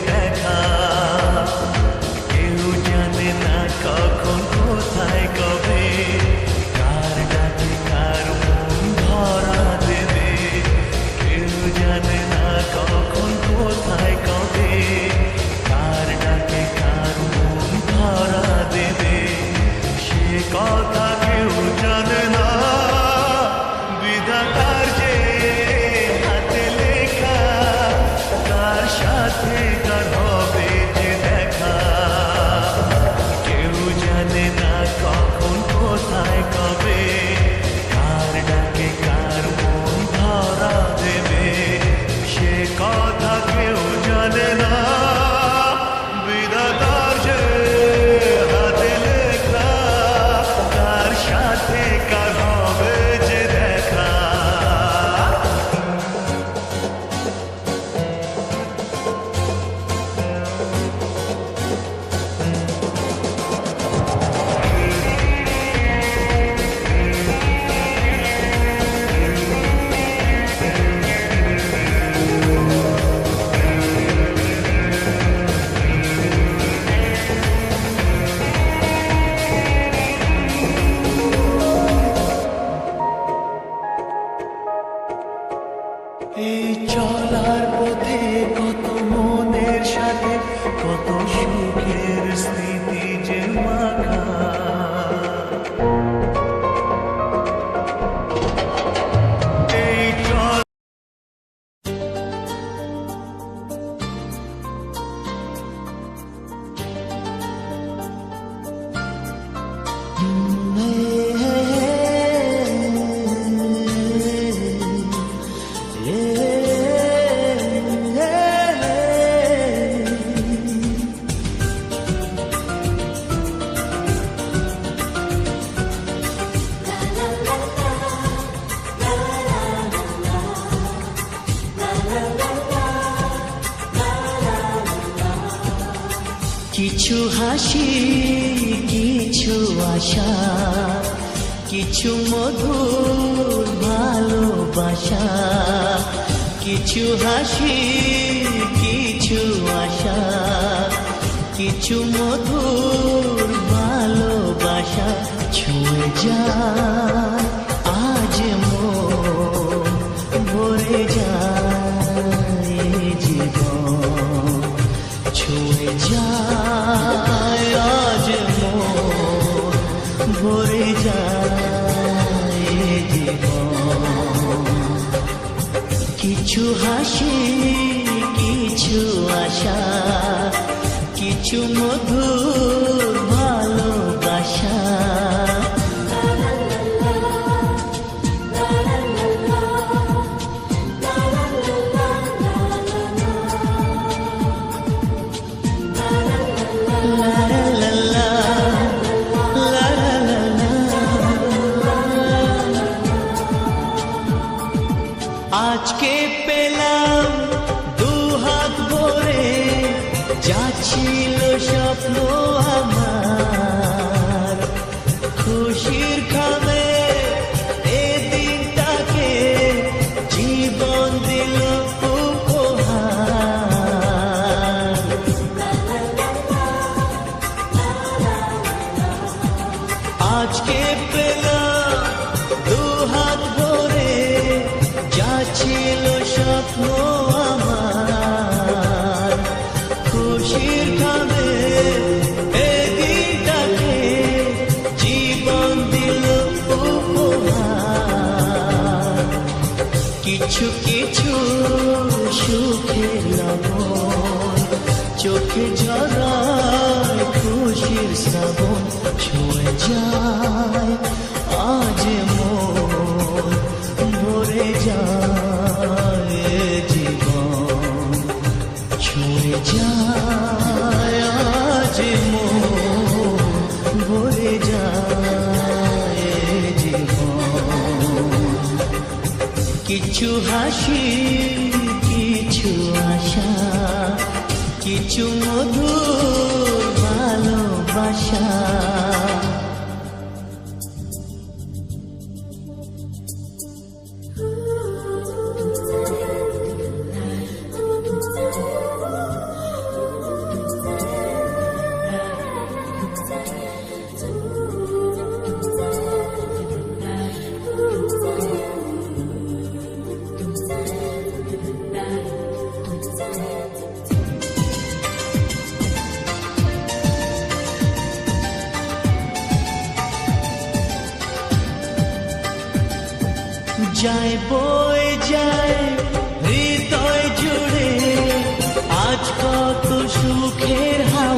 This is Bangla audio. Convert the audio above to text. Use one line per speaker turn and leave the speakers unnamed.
দেখা, কেউ জানে না কখন কোথায় কবে, কার ডাকে কার মন ধরা দেবে, কেউ জানে না কখন কোথায় কবে, কার ডাকে কার মন ধরা দেবে, সে কথা কেউ জানে না। বিধাতার যে হাতে লেখা, কার সাথে কার হবে যে দেখা, কেউ জানে না কখন কোথায় কবে, কার ডাকে কার মন ধরা দেবে, সে কথা কেউ জানে না। বিধাতার যে হাতে লেখা, কার সাথে কার হবে যে দেখা। এই চলার পথে কত মনের সাথে কত সুখের স্মৃতি যে মাখা, এই চল কিছু হাসি, কিছু আশা, কিছু মধুর ভালোবাসা, কিছু হাসি, কিছু আশা, কিছু মধুর ভালোবাসা, ছুঁয়ে যায় আজ মন, ভরে যায় জীবন, ছুঁয়ে যায় আজ মন, ভরে যায় জীবন। কিছু হাসি, কিছু আশা, কিছু মধুর ভালোবাসা, আজকে পেলাম দুহাত ভরে, যাচ্ছিল স্বপ্ন আমার, খুশির খামে এ দিনটাকে জীবন দিল উপহার। আজকে পেলাম দুহাত ভরে, যাচ্ছিল স্বপ্ন আমার, খুশির খামে এ দিনটাকে জীবন দিল উপহার। কিছু কিছু সুখের লবণ, চোখে ঝরায় খুশির শ্রাবণ, ছুঁয়ে যায় আজ মন, ভরে যায় জীবন, ছুঁয়ে যায় আজ মন, ভরে যায় জীবন। কিছু হাসি, কিছু আশা, কিছু মধুর ভালোবাসা। যায় বয়ে যায় হৃদয় জুড়ে আজ কত সুখের হাত